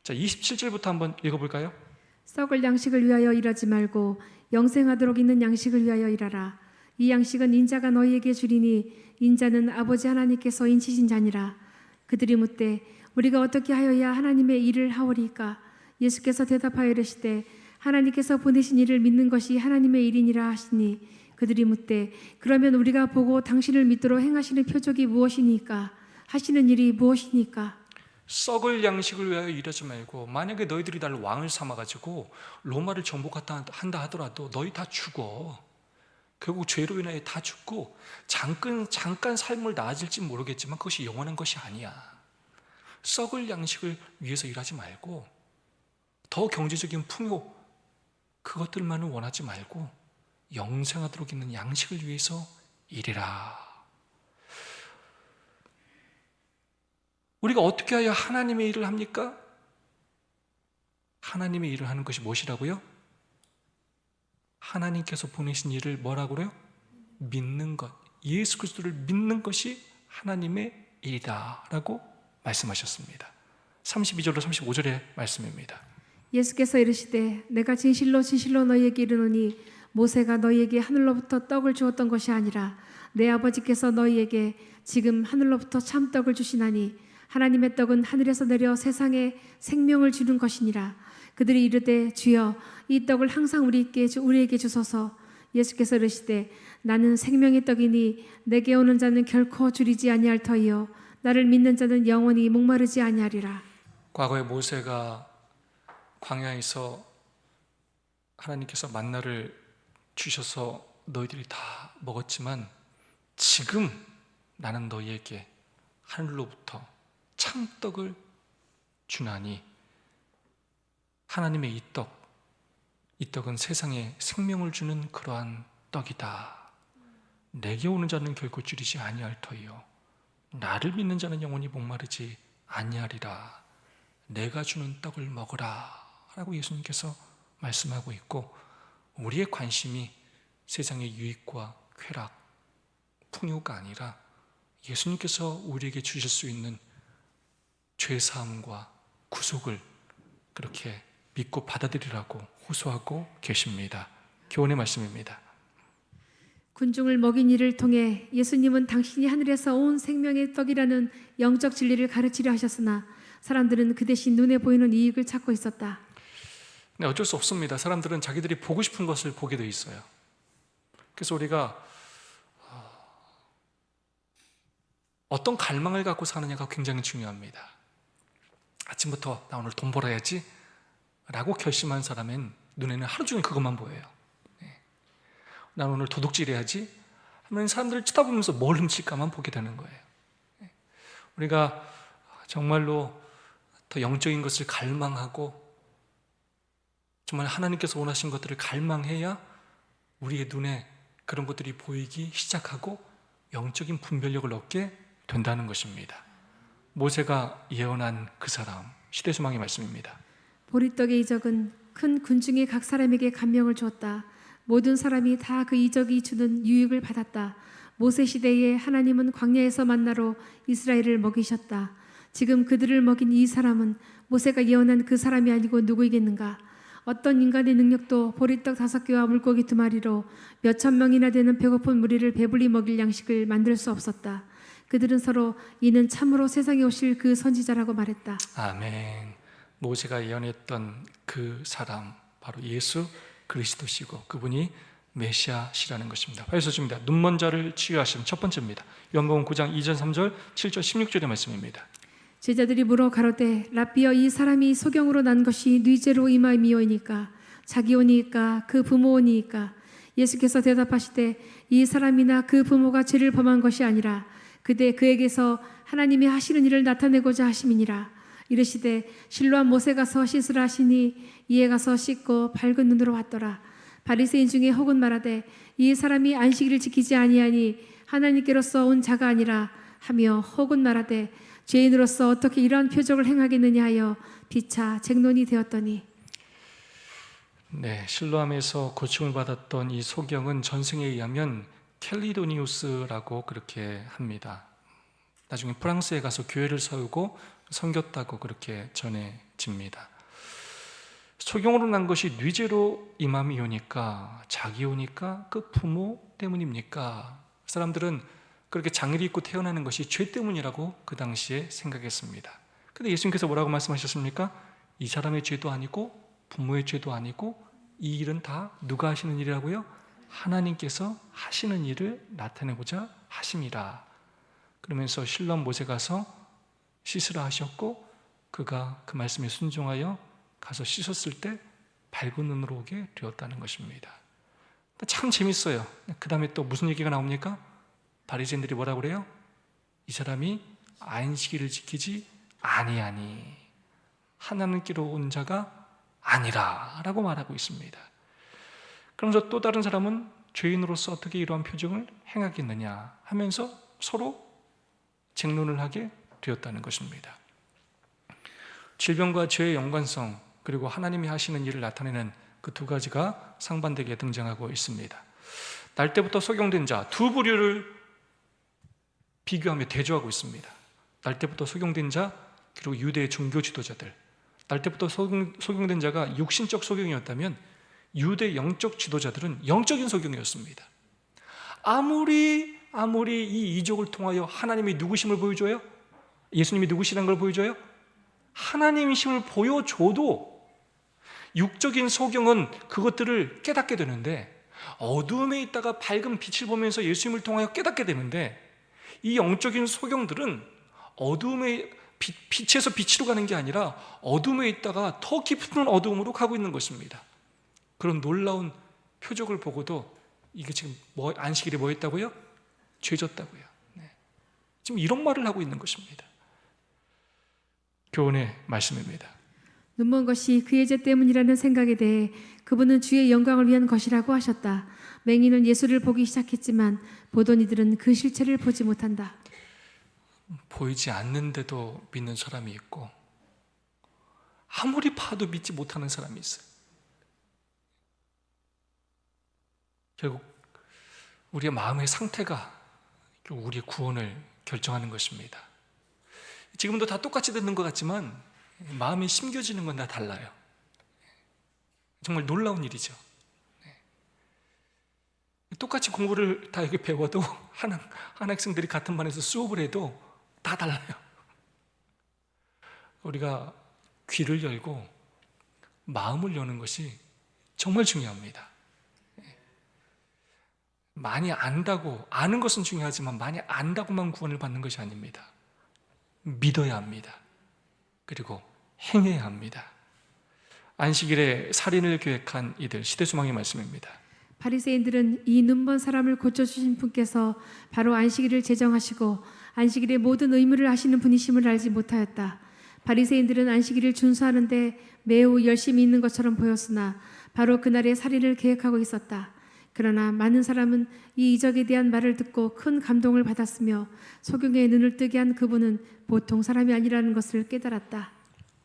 자, 27절부터 한번 읽어볼까요? 썩을 양식을 위하여 일하지 말고 영생하도록 있는 양식을 위하여 일하라. 이 양식은 인자가 너희에게 주리니 인자는 아버지 하나님께서 인치신 자니라. 그들이 묻되 우리가 어떻게 하여야 하나님의 일을 하오리까? 예수께서 대답하여 이르시되 하나님께서 보내신 이를 믿는 것이 하나님의 일이니라 하시니, 그들이 묻되 그러면 우리가 보고 당신을 믿도록 행하시는 표적이 무엇이니까? 하시는 일이 무엇이니까? 썩을 양식을 위하여 일하지 말고, 만약에 너희들이 나를 왕을 삼아가지고 로마를 정복한다 하더라도 너희 다 죽어. 결국 죄로 인하여 다 죽고 잠깐 삶을 나아질지 모르겠지만 그것이 영원한 것이 아니야. 썩을 양식을 위해서 일하지 말고, 더 경제적인 풍요 그것들만을 원하지 말고 영생하도록 있는 양식을 위해서 일해라. 우리가 어떻게 하여 하나님의 일을 합니까? 하나님의 일을 하는 것이 무엇이라고요? 하나님께서 보내신 일을 뭐라고요? 믿는 것, 예수 그리스도를 믿는 것이 하나님의 일이다 라고 말씀하셨습니다. 32절로 35절의 말씀입니다. 예수께서 이르시되 내가 진실로 진실로 너희에게 이르노니 모세가 너희에게 하늘로부터 떡을 주었던 것이 아니라 내 아버지께서 너희에게 지금 하늘로부터 참떡을 주시나니 하나님의 떡은 하늘에서 내려 세상에 생명을 주는 것이니라. 그들이 이르되 주여 이 떡을 항상 우리에게 주소서. 예수께서 이르시되 나는 생명의 떡이니 내게 오는 자는 결코 줄이지 아니할 터이요 나를 믿는 자는 영원히 목마르지 아니하리라. 과거에 모세가 광야에서 하나님께서 만나를 주셔서 너희들이 다 먹었지만 지금 나는 너희에게 하늘로부터 참떡을 주나니 하나님의 이 떡은 세상에 생명을 주는 그러한 떡이다. 내게 오는 자는 결코 줄이지 아니할 터이요 나를 믿는 자는 영원히 목마르지 아니하리라. 내가 주는 떡을 먹으라 라고 예수님께서 말씀하고 있고, 우리의 관심이 세상의 유익과 쾌락, 풍요가 아니라 예수님께서 우리에게 주실 수 있는 죄사함과 구속을 그렇게 믿고 받아들이라고 호소하고 계십니다. 교훈의 말씀입니다. 군중을 먹인 이를 통해 예수님은 당신이 하늘에서 온 생명의 떡이라는 영적 진리를 가르치려 하셨으나 사람들은 그 대신 눈에 보이는 이익을 찾고 있었다. 네, 어쩔 수 없습니다. 사람들은 자기들이 보고 싶은 것을 보게 돼 있어요. 그래서 우리가 어떤 갈망을 갖고 사느냐가 굉장히 중요합니다. 아침부터 나 오늘 돈 벌어야지 라고 결심한 사람은 눈에는 하루 종일 그것만 보여요. 난 오늘 도둑질해야지 하면 사람들을 쳐다보면서 뭘 훔칠까만 보게 되는 거예요. 우리가 정말로 더 영적인 것을 갈망하고 정말 하나님께서 원하신 것들을 갈망해야 우리의 눈에 그런 것들이 보이기 시작하고 영적인 분별력을 얻게 된다는 것입니다. 모세가 예언한 그 사람, 시대소망의 말씀입니다. 보리떡의 이적은 큰 군중의 각 사람에게 감명을 주었다. 모든 사람이 다 그 이적이 주는 유익을 받았다. 모세 시대에 하나님은 광야에서 만나로 이스라엘을 먹이셨다. 지금 그들을 먹인 이 사람은 모세가 예언한 그 사람이 아니고 누구이겠는가? 어떤 인간의 능력도 보리떡 5개와 물고기 2마리로 몇천 명이나 되는 배고픈 무리를 배불리 먹일 양식을 만들 수 없었다. 그들은 서로 이는 참으로 세상에 오실 그 선지자라고 말했다. 아멘. 모세가 예언했던 그 사람 바로 예수 그리스도시고 그분이 메시아시라는 것입니다. 파이서주입니다. 눈먼 자를 치유하신 첫 번째입니다. 요한복음 9장 2절 3절 7절 16절의 말씀입니다. 제자들이 물어 가로되 라삐여 이 사람이 소경으로 난 것이 뉘제로 임함이오니까 자기 오니까 그 부모 오니까 예수께서 대답하시되 이 사람이나 그 부모가 죄를 범한 것이 아니라 그대 그에게서 하나님이 하시는 일을 나타내고자 하심이니라. 이르시되 실로암 못에 가서 씻으라 하시니 이에 가서 씻고 밝은 눈으로 왔더라. 바리새인 중에 혹은 말하되 이 사람이 안식일을 지키지 아니하니 하나님께로서 온 자가 아니라 하며 혹은 말하되 죄인으로서 어떻게 이러한 표적을 행하겠느냐 하여 피차 쟁론이 되었더니 네, 실로암에서 고침을 받았던 이 소경은 전승에 의하면 켈리도니우스라고 그렇게 합니다. 나중에 프랑스에 가서 교회를 세우고 섬겼다고 그렇게 전해집니다. 소경으로 난 것이 뉘제로 임함이 오니까 자기 오니까 그 부모 때문입니까? 사람들은 그렇게 장애를 입고 태어나는 것이 죄 때문이라고 그 당시에 생각했습니다. 근데 예수님께서 뭐라고 말씀하셨습니까? 이 사람의 죄도 아니고 부모의 죄도 아니고 이 일은 다 누가 하시는 일이라고요? 하나님께서 하시는 일을 나타내고자 하심이라. 그러면서 실로암 못에 가서 씻으라 하셨고 그가 그 말씀에 순종하여 가서 씻었을 때 밝은 눈으로 오게 되었다는 것입니다. 참 재밌어요. 그 다음에 또 무슨 얘기가 나옵니까? 바리새인들이 뭐라고 그래요? 이 사람이 안식일을 지키지 아니하니 하나님께로 온 자가 아니라 라고 말하고 있습니다. 그러면서 또 다른 사람은 죄인으로서 어떻게 이러한 표정을 행하겠느냐 하면서 서로 쟁론을 하게 되었다는 것입니다. 질병과 죄의 연관성 그리고 하나님이 하시는 일을 나타내는 그 두 가지가 상반되게 등장하고 있습니다. 날 때부터 소경된 자 두 부류를 비교하며 대조하고 있습니다. 날 때부터 소경된 자 그리고 유대의 종교 지도자들. 날 때부터 소경된 자가 육신적 소경이었다면 유대 영적 지도자들은 영적인 소경이었습니다. 아무리 이 이적을 통하여 하나님이 누구심을 보여줘요? 예수님이 누구시라는 걸 보여줘요? 하나님이심을 보여줘도 육적인 소경은 그것들을 깨닫게 되는데 어두움에 있다가 밝은 빛을 보면서 예수님을 통하여 깨닫게 되는데 이 영적인 소경들은 어두움에 빛에서 빛으로 가는 게 아니라 어둠에 있다가 더 깊은 어두움으로 가고 있는 것입니다. 그런 놀라운 표적을 보고도 이게 지금 안식일에 뭐 했다고요? 죄졌다고요. 네. 지금 이런 말을 하고 있는 것입니다. 교훈의 말씀입니다. 눈먼 것이 그의 죄 때문이라는 생각에 대해 그분은 주의 영광을 위한 것이라고 하셨다. 맹인은 예수를 보기 시작했지만 보던 이들은 그 실체를 보지 못한다. 보이지 않는데도 믿는 사람이 있고 아무리 봐도 믿지 못하는 사람이 있어요. 결국 우리의 마음의 상태가 우리의 구원을 결정하는 것입니다. 지금도 다 똑같이 듣는 것 같지만 마음이 심겨지는 건 다 달라요. 정말 놀라운 일이죠. 똑같이 공부를 다 여기 배워도 한 학생들이 같은 반에서 수업을 해도 다 달라요. 우리가 귀를 열고 마음을 여는 것이 정말 중요합니다. 많이 안다고, 아는 것은 중요하지만 많이 안다고만 구원을 받는 것이 아닙니다. 믿어야 합니다. 그리고 행해야 합니다. 안식일에 살인을 계획한 이들, 시대소망의 말씀입니다. 바리새인들은 이 눈먼 사람을 고쳐주신 분께서 바로 안식일을 제정하시고 안식일의 모든 의무를 하시는 분이심을 알지 못하였다. 바리새인들은 안식일을 준수하는데 매우 열심히 있는 것처럼 보였으나 바로 그날의 살인을 계획하고 있었다. 그러나 많은 사람은 이 이적에 대한 말을 듣고 큰 감동을 받았으며 소경의 눈을 뜨게 한 그분은 보통 사람이 아니라는 것을 깨달았다.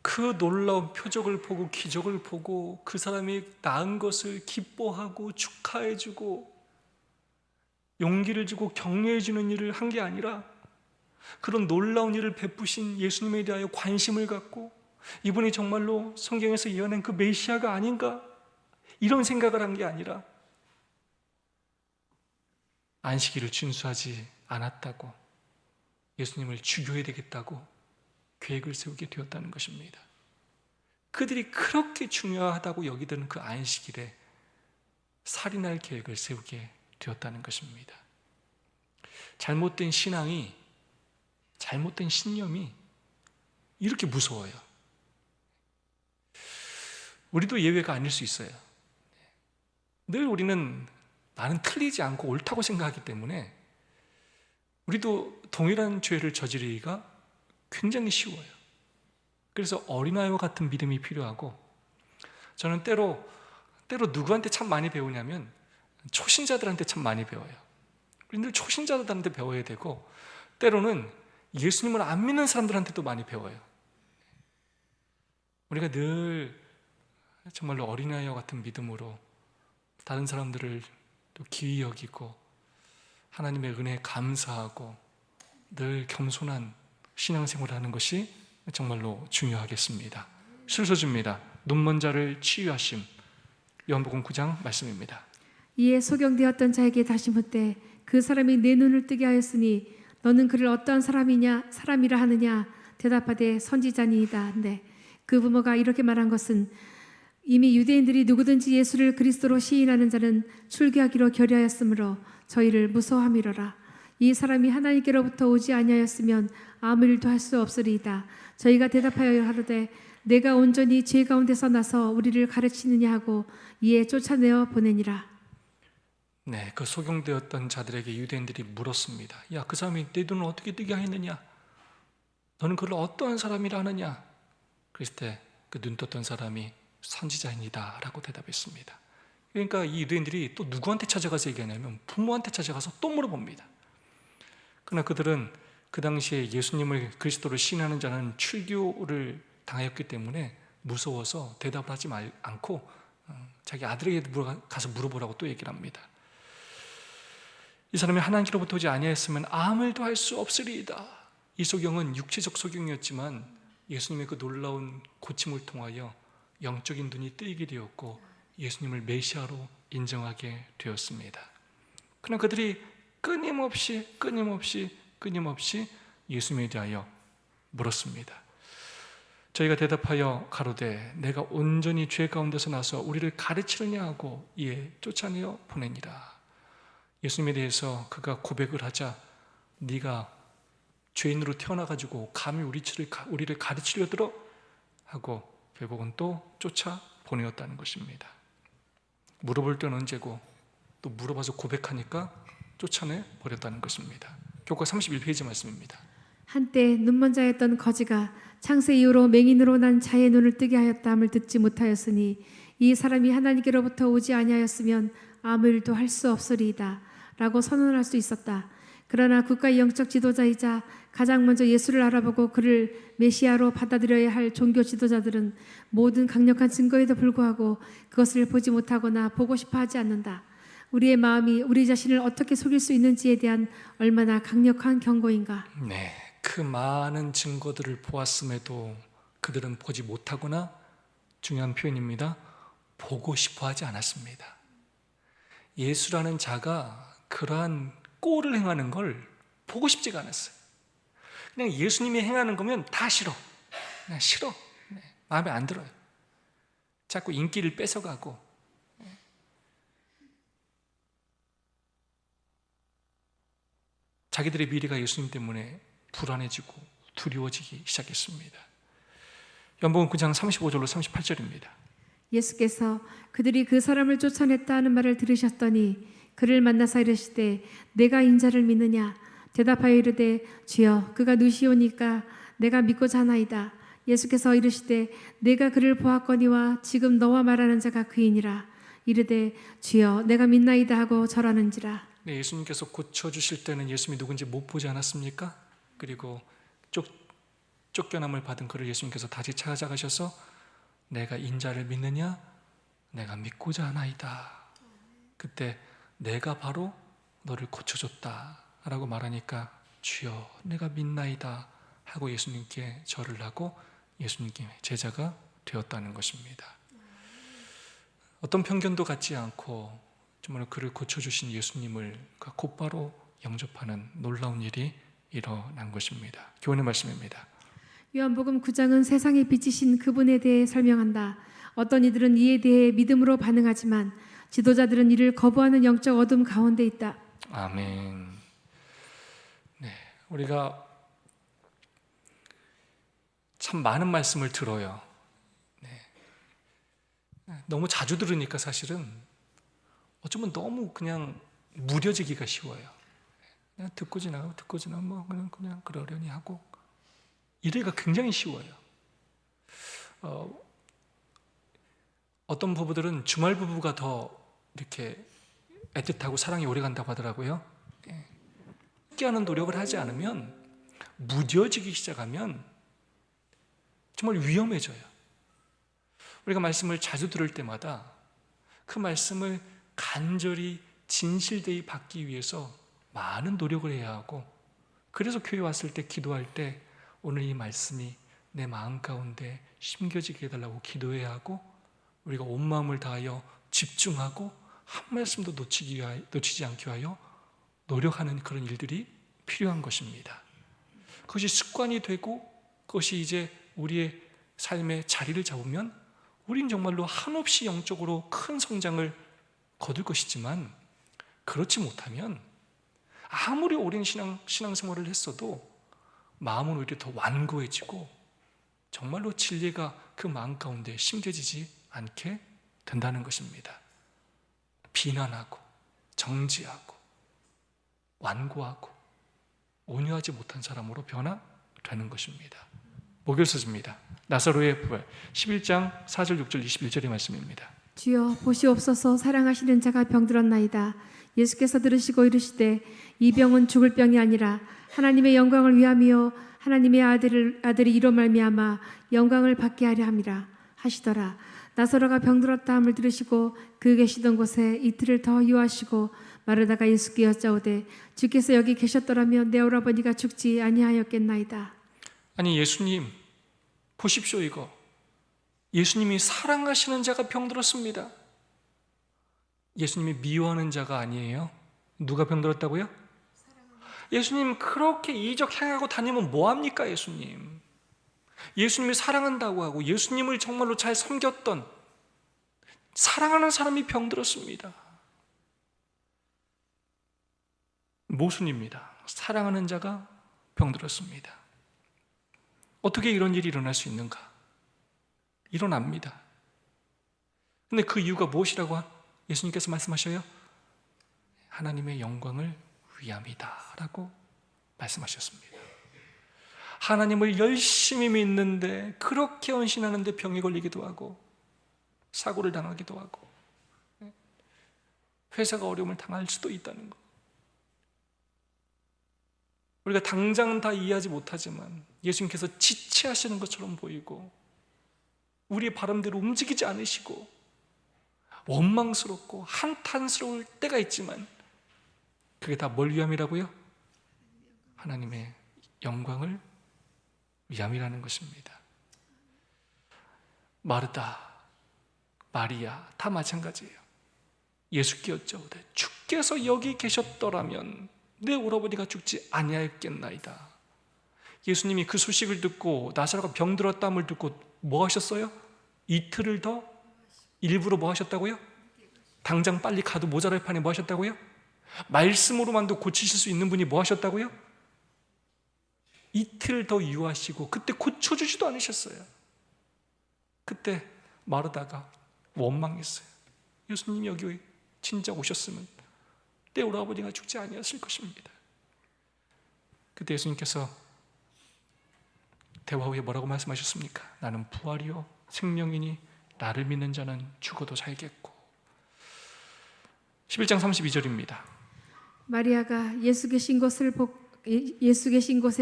그 놀라운 표적을 보고 기적을 보고 그 사람이 나은 것을 기뻐하고 축하해주고 용기를 주고 격려해주는 일을 한 게 아니라 그런 놀라운 일을 베푸신 예수님에 대하여 관심을 갖고 이분이 정말로 성경에서 예언한 그 메시아가 아닌가 이런 생각을 한 게 아니라 안식일을 준수하지 않았다고 예수님을 죽여야 되겠다고 계획을 세우게 되었다는 것입니다. 그들이 그렇게 중요하다고 여기던 그 안식일에 살인할 계획을 세우게 되었다는 것입니다. 잘못된 신앙이, 잘못된 신념이 이렇게 무서워요. 우리도 예외가 아닐 수 있어요. 늘 우리는 나는 틀리지 않고 옳다고 생각하기 때문에 우리도 동일한 죄를 저지르기가 굉장히 쉬워요. 그래서 어린아이와 같은 믿음이 필요하고, 저는 때로 누구한테 참 많이 배우냐면 초신자들한테 참 많이 배워요. 우리는 초신자들한테 배워야 되고, 때로는 예수님을 안 믿는 사람들한테도 많이 배워요. 우리가 늘 정말로 어린아이와 같은 믿음으로 다른 사람들을 또 귀히 여기고 하나님의 은혜에 감사하고 늘 겸손한 신앙생활을 하는 것이 정말로 중요하겠습니다. 순서줍니다. 눈먼 자를 치유하심. 요한복음 9장 말씀입니다. 이에 소경되었던 자에게 다시 묻되 그 사람이 내 눈을 뜨게 하였으니 너는 그를 어떠한 사람이라 하느냐? 대답하되 선지자니이다 한데, 그 부모가 이렇게 말한 것은 이미 유대인들이 누구든지 예수를 그리스도로 시인하는 자는 출교하기로 결의하였으므로 저희를 무서워함이로라. 이 사람이 하나님께로부터 오지 아니하였으면 아무 일도 할 수 없으리이다. 저희가 대답하여 하르되 내가 온전히 죄 가운데서 나서 우리를 가르치느냐 하고 이에 쫓아내어 보내니라. 네, 그 소경되었던 자들에게 유대인들이 물었습니다. 야, 그 사람이 내 눈을 어떻게 뜨게 하였느냐? 너는 그를 어떠한 사람이라 하느냐? 그랬을 때 그 눈 떴던 사람이 선지자입니다 라고 대답했습니다. 그러니까 이 유대인들이 또 누구한테 찾아가서 얘기하냐면 부모한테 찾아가서 또 물어봅니다. 그러나 그들은 그 당시에 예수님을 그리스도로 시인하는 자는 출교를 당하였기 때문에 무서워서 대답을 하지 않고 자기 아들에게 가서 물어보라고 또 얘기를 합니다. 이 사람이 하나님께로부터 오지 아니하였으면 아무 일도 할 수 없으리이다. 이 소경은 육체적 소경이었지만 예수님의 그 놀라운 고침을 통하여 영적인 눈이 뜨이게 되었고 예수님을 메시아로 인정하게 되었습니다. 그러나 그들이 끊임없이 예수님에 대하여 물었습니다. 저희가 대답하여 가로되 내가 온전히 죄 가운데서 나서 우리를 가르치느냐 하고 이에 쫓아내어 보내니라. 예수님에 대해서 그가 고백을 하자 네가 죄인으로 태어나가지고 감히 우리를 가르치려 들어 하고 결국은 또 쫓아 보내었다는 것입니다. 물어볼 때는 언제고 또 물어봐서 고백하니까 쫓아내 버렸다는 것입니다. 교과 31페이지 말씀입니다. 한때 눈먼 자였던 거지가 창세 이후로 맹인으로 난 자의 눈을 뜨게 하였다함을 듣지 못하였으니 이 사람이 하나님께로부터 오지 아니하였으면 아무 일도 할 수 없으리이다 라고 선언할 수 있었다. 그러나 국가의 영적 지도자이자 가장 먼저 예수를 알아보고 그를 메시아로 받아들여야 할 종교 지도자들은 모든 강력한 증거에도 불구하고 그것을 보지 못하거나 보고 싶어 하지 않는다. 우리의 마음이 우리 자신을 어떻게 속일 수 있는지에 대한 얼마나 강력한 경고인가. 네, 그 많은 증거들을 보았음에도 그들은 보지 못하거나, 중요한 표현입니다, 보고 싶어 하지 않았습니다. 예수라는 자가 그러한 꼴을 행하는 걸 보고 싶지가 않았어요. 그냥 예수님이 행하는 거면 다 싫어. 그냥 싫어. 네, 마음에 안 들어요. 자꾸 인기를 뺏어가고, 자기들의 미래가 예수님 때문에 불안해지고 두려워지기 시작했습니다. 요한복음 9장 35절로 38절입니다. 예수께서 그들이 그 사람을 쫓아냈다 하는 말을 들으셨더니 그를 만나서 이르시되 내가 인자를 믿느냐? 대답하여 이르되 주여 그가 누시오니까 내가 믿고자 하나이다. 예수께서 이르시되 내가 그를 보았거니와 지금 너와 말하는 자가 그이니라. 이르되 주여 내가 믿나이다 하고 절하는지라. 네, 예수님께서 고쳐주실 때는 예수님이 누군지 못 보지 않았습니까? 그리고 쫓겨남을 받은 그를 예수님께서 다시 찾아가셔서 내가 인자를 믿느냐? 내가 믿고자 하나이다. 그때 내가 바로 너를 고쳐줬다 라고 말하니까 주여 내가 믿나이다 하고 예수님께 절을 하고 예수님께 제자가 되었다는 것입니다. 어떤 편견도 갖지 않고 정말 그를 고쳐주신 예수님을 곧바로 영접하는 놀라운 일이 일어난 것입니다. 교훈의 말씀입니다. 요한복음 9장은 세상의 빛이신 그분에 대해 설명한다. 어떤 이들은 이에 대해 믿음으로 반응하지만 지도자들은 이를 거부하는 영적 어둠 가운데 있다. 아멘. 네, 우리가 참 많은 말씀을 들어요. 네. 너무 자주 들으니까 사실은 어쩌면 너무 그냥 무뎌지기가 쉬워요. 그냥 듣고 지나고 뭐 그냥 그러려니 하고 이래가 굉장히 쉬워요. 어떤 부부들은 주말 부부가 더 이렇게 애틋하고 사랑이 오래 간다고 하더라고요. 함께하는 노력을 하지 않으면 무뎌지기 시작하면 정말 위험해져요. 우리가 말씀을 자주 들을 때마다 그 말씀을 간절히 진실되이 받기 위해서 많은 노력을 해야 하고, 그래서 교회 왔을 때 기도할 때 오늘 이 말씀이 내 마음 가운데 심겨지게 해달라고 기도해야 하고, 우리가 온 마음을 다하여 집중하고 한 말씀도 놓치지 않게 하여 노력하는 그런 일들이 필요한 것입니다. 그것이 습관이 되고 그것이 이제 우리의 삶의 자리를 잡으면 우린 정말로 한없이 영적으로 큰 성장을 거둘 것이지만, 그렇지 못하면 아무리 오랜 신앙생활을 했어도 마음은 오히려 더 완고해지고 정말로 진리가 그 마음 가운데 심겨지지 않게 된다는 것입니다. 비난하고 정지하고 완고하고 온유하지 못한 사람으로 변화되는 것입니다. 목요서입니다. 나사로의 부활 11장 4절 6절 21절의 말씀입니다. 주여 보시옵소서, 사랑하시는 자가 병들었나이다. 예수께서 들으시고 이르시되 이 병은 죽을 병이 아니라 하나님의 영광을 위함이요 하나님의 아들이 이로 말미암아 영광을 받게 하려 함이라 하시더라. 나사로가 병들었다 함을 들으시고 그 계시던 곳에 이틀을 더 유하시고 마르다가 예수께 여짜오되 주께서 여기 계셨더라면 내 오라버니가 죽지 아니하였겠나이다. 아니, 예수님 보십시오. 이거 예수님이 사랑하시는 자가 병들었습니다. 예수님이 미워하는 자가 아니에요. 누가 병들었다고요? 예수님 그렇게 이적 행하고 다니면 뭐합니까? 예수님이 사랑한다고 하고 예수님을 정말로 잘 섬겼던 사랑하는 사람이 병들었습니다. 모순입니다. 사랑하는 자가 병들었습니다. 어떻게 이런 일이 일어날 수 있는가? 일어납니다. 근데 그 이유가 무엇이라고 예수님께서 말씀하셔요? 하나님의 영광을 위함이다 라고 말씀하셨습니다. 하나님을 열심히 믿는데, 그렇게 헌신하는데 병에 걸리기도 하고 사고를 당하기도 하고 회사가 어려움을 당할 수도 있다는 것, 우리가 당장 다 이해하지 못하지만 예수님께서 지체하시는 것처럼 보이고 우리의 바람대로 움직이지 않으시고 원망스럽고 한탄스러울 때가 있지만 그게 다 뭘 위함이라고요? 하나님의 영광을 위함이라는 것입니다. 마르다, 마리아 다 마찬가지예요. 예수께 여짜오되 주께서 여기 계셨더라면 내 오라버니가 죽지 아니하였겠나이다. 예수님이 그 소식을 듣고 나사로가 병들었다함을 듣고 뭐 하셨어요? 이틀을 더 일부러 뭐 하셨다고요? 당장 빨리 가도 모자랄 판에 뭐 하셨다고요? 말씀으로만도 고치실 수 있는 분이 뭐 하셨다고요? 이틀 더 유하시고 그때 고쳐주지도 않으셨어요. 그때 마르다가 원망했어요. 예수님이 여기 진작 오셨으면 내 오라버니가 죽지 아니었을 것입니다. 그때 예수님께서 대화 후에 뭐라고 말씀하셨습니까? 나는 부활이요 생명이니 나를 믿는 자는 죽어도 살겠고. 11장 32절입니다. 마리아가 예수 계신 곳에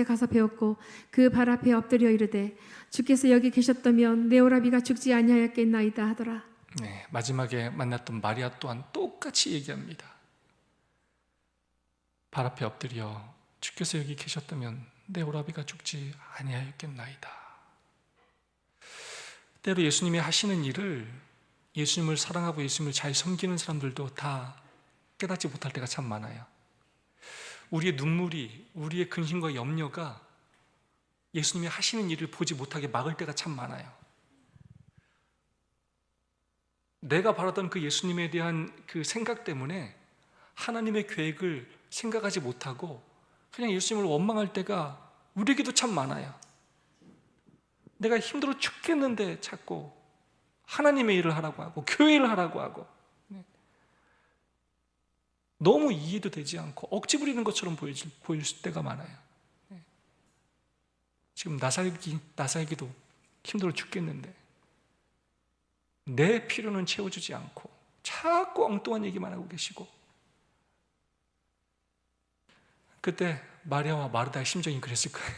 가서 배웠고 그 발 앞에 엎드려 이르되 주께서 여기 계셨다면 내 오라비가 죽지 아니하였겠나이다 하더라. 네, 마지막에 만났던 마리아 또한 똑같이 얘기합니다. 발 앞에 엎드려 주께서 여기 계셨다면 내 오라비가 죽지 아니하였겠나이다. 때로 예수님이 하시는 일을, 예수님을 사랑하고 예수님을 잘 섬기는 사람들도 다 깨닫지 못할 때가 참 많아요. 우리의 눈물이, 우리의 근심과 염려가 예수님이 하시는 일을 보지 못하게 막을 때가 참 많아요. 내가 바라던 그 예수님에 대한 그 생각 때문에 하나님의 계획을 생각하지 못하고 그냥 예수님을 원망할 때가 우리에게도 참 많아요. 내가 힘들어 죽겠는데 자꾸 하나님의 일을 하라고 하고 교회 일을 하라고 하고 너무 이해도 되지 않고 억지 부리는 것처럼 보일 때가 많아요. 지금 나 살기도 힘들어 죽겠는데 내 필요는 채워주지 않고 자꾸 엉뚱한 얘기만 하고 계시고, 그때 마리아와 마르다의 심정이 그랬을 거예요.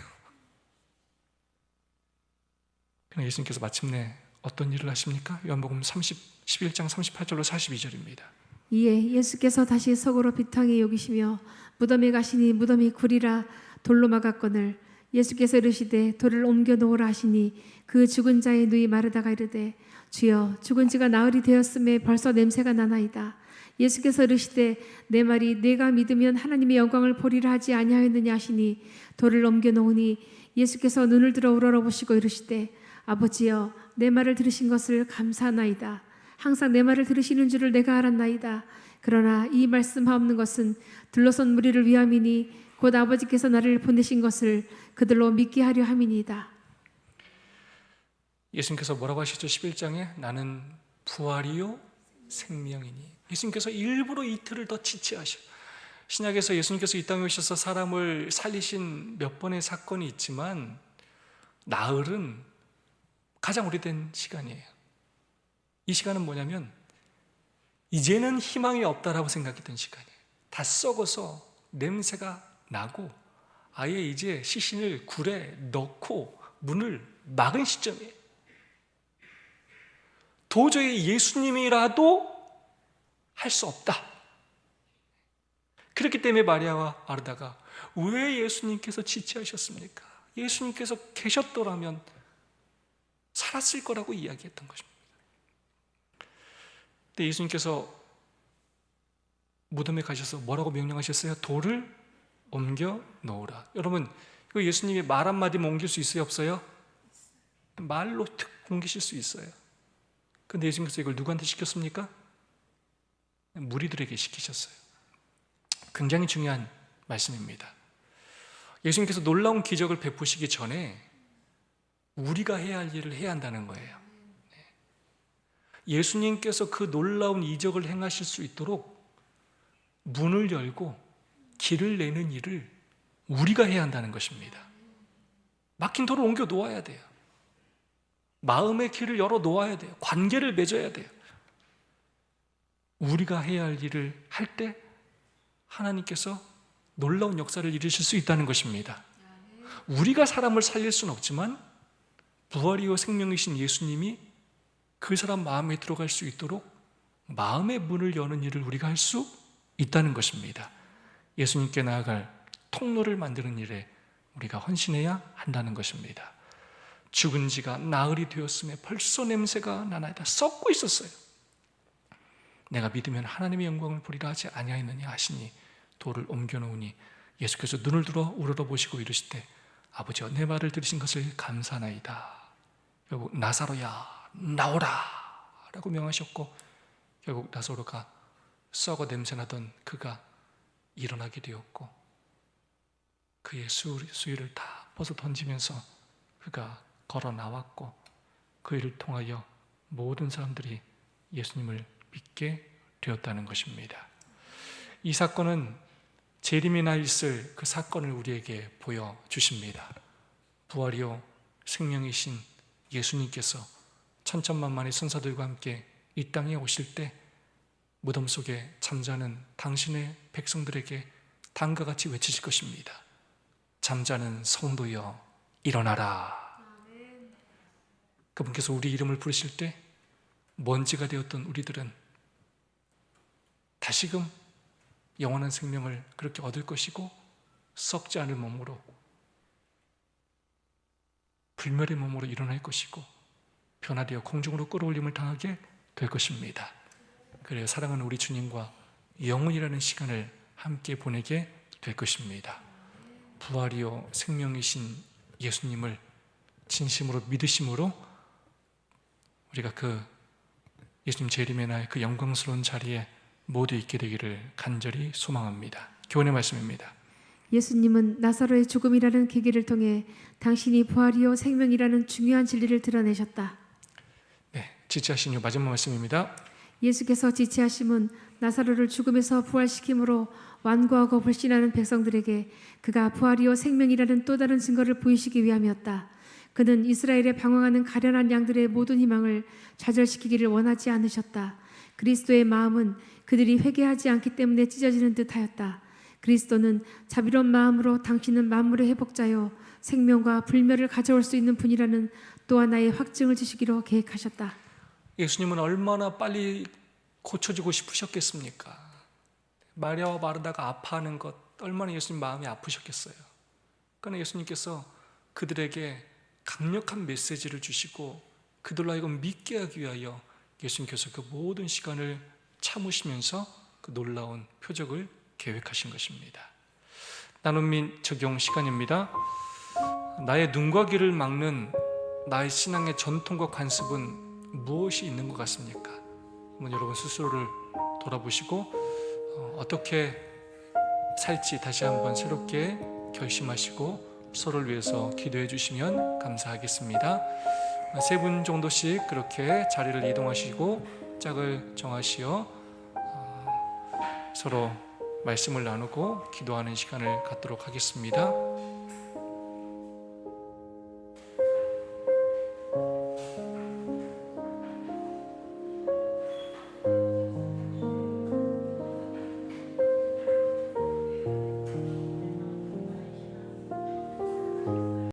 그러나 예수님께서 마침내 어떤 일을 하십니까? 요한복음 11장 38절로 42절입니다. 이에 예수께서 다시 속으로 비탕에 여기시며 무덤에 가시니 무덤이 굴이라 돌로 막았거늘 예수께서 이르시되 돌을 옮겨 놓으라 하시니 그 죽은 자의 누이 마르다가 이르되 주여 죽은 지가 나흘이 되었음에 벌써 냄새가 나나이다. 예수께서 이르시되 내 말이 내가 믿으면 하나님의 영광을 보리라 하지 아니하였느냐 하시니 돌을 옮겨 놓으니 예수께서 눈을 들어 우러러보시고 이르시되 아버지여 내 말을 들으신 것을 감사하나이다. 항상 내 말을 들으시는 줄을 내가 알았나이다. 그러나 이 말씀하옵는 것은 둘러선 무리를 위함이니 곧 아버지께서 나를 보내신 것을 그들로 믿게 하려 함이니이다. 예수님께서 뭐라고 하시죠? 11장에 나는 부활이요 생명이니. 예수님께서 일부러 이틀을 더 지체하셔. 신약에서 예수님께서 이 땅에 오셔서 사람을 살리신 몇 번의 사건이 있지만 나흘은 가장 오래된 시간이에요. 이 시간은 뭐냐면 이제는 희망이 없다라고 생각했던 시간이에요. 다 썩어서 냄새가 나고 아예 이제 시신을 굴에 넣고 문을 막은 시점이에요. 도저히 예수님이라도 할 수 없다. 그렇기 때문에 마리아와 마르다가 왜 예수님께서 지체하셨습니까? 예수님께서 계셨더라면 살았을 거라고 이야기했던 것입니다. 근데 예수님께서 무덤에 가셔서 뭐라고 명령하셨어요? 돌을 옮겨 놓으라. 여러분, 이거 예수님이 말 한마디면 옮길 수 있어요? 없어요? 말로 툭 옮기실 수 있어요. 근데 예수님께서 이걸 누구한테 시켰습니까? 무리들에게 시키셨어요. 굉장히 중요한 말씀입니다. 예수님께서 놀라운 기적을 베푸시기 전에 우리가 해야 할 일을 해야 한다는 거예요. 예수님께서 그 놀라운 이적을 행하실 수 있도록 문을 열고 길을 내는 일을 우리가 해야 한다는 것입니다. 막힌 돌을 옮겨 놓아야 돼요. 마음의 길을 열어 놓아야 돼요. 관계를 맺어야 돼요. 우리가 해야 할 일을 할 때 하나님께서 놀라운 역사를 이루실 수 있다는 것입니다. 우리가 사람을 살릴 수는 없지만 부활이요 생명이신 예수님이 그 사람 마음에 들어갈 수 있도록 마음의 문을 여는 일을 우리가 할 수 있다는 것입니다. 예수님께 나아갈 통로를 만드는 일에 우리가 헌신해야 한다는 것입니다. 죽은 지가 나흘이 되었음에 벌써 냄새가 나나이다. 썩고 있었어요. 내가 믿으면 하나님의 영광을 보리라 하지 아니하였느냐 하시니 돌을 옮겨 놓으니 예수께서 눈을 들어 우러러보시고 이르시되 아버지여 내 말을 들으신 것을 감사하나이다. 결국 나사로야 나오라 라고 명하셨고 결국 나사로가 썩어 냄새나던 그가 일어나게 되었고 그의 수의를 다 벗어 던지면서 그가 걸어 나왔고 그 일을 통하여 모든 사람들이 예수님을 믿게 되었다는 것입니다. 이 사건은 재림이 나 있을 그 사건을 우리에게 보여주십니다. 부활이요 생명이신 예수님께서 천천만만의 천사들과 함께 이 땅에 오실 때 무덤 속에 잠자는 당신의 백성들에게 다음과 같이 외치실 것입니다. 잠자는 성도여 일어나라. 그분께서 우리 이름을 부르실 때 먼지가 되었던 우리들은 다시금 영원한 생명을 그렇게 얻을 것이고 썩지 않을 몸으로 불멸의 몸으로 일어날 것이고 변화되어 공중으로 끌어올림을 당하게 될 것입니다. 그래요. 사랑하는 우리 주님과 영원이라는 시간을 함께 보내게 될 것입니다. 부활이요 생명이신 예수님을 진심으로 믿으심으로 우리가 그 예수님 재림의 날 그 영광스러운 자리에 모두 있게 되기를 간절히 소망합니다. 교훈의 말씀입니다. 예수님은 나사로의 죽음이라는 계기를 통해 당신이 부활이요 생명이라는 중요한 진리를 드러내셨다. 네, 지체하신 후 마지막 말씀입니다. 예수께서 지체하심은 나사로를 죽음에서 부활시킴으로 완고하고 불신하는 백성들에게 그가 부활이요 생명이라는 또 다른 증거를 보이시기 위함이었다. 그는 이스라엘에 방황하는 가련한 양들의 모든 희망을 좌절시키기를 원하지 않으셨다. 그리스도의 마음은 그들이 회개하지 않기 때문에 찢어지는 듯하였다. 그리스도는 자비로운 마음으로 당신은 만물의 회복자요 생명과 불멸을 가져올 수 있는 분이라는 또 하나의 확증을 주시기로 계획하셨다. 예수님은 얼마나 빨리 고쳐지고 싶으셨겠습니까? 마리아와 마르다가 아파하는 것 얼마나 예수님 마음이 아프셨겠어요. 그러나 예수님께서 그들에게 강력한 메시지를 주시고 그들로 하여금 믿게 하기 위하여 예수님께서 그 모든 시간을 참으시면서 그 놀라운 표적을 계획하신 것입니다. 나눔 및 적용 시간입니다. 나의 눈과 귀를 막는 나의 신앙의 전통과 관습은 무엇이 있는 것 같습니까? 한번 여러분 스스로를 돌아보시고 어떻게 살지 다시 한번 새롭게 결심하시고 서로를 위해서 기도해 주시면 감사하겠습니다. 3분 정도씩 그렇게 자리를 이동하시고 짝을 정하시어 서로 말씀을 나누고 기도하는 시간을 갖도록 하겠습니다.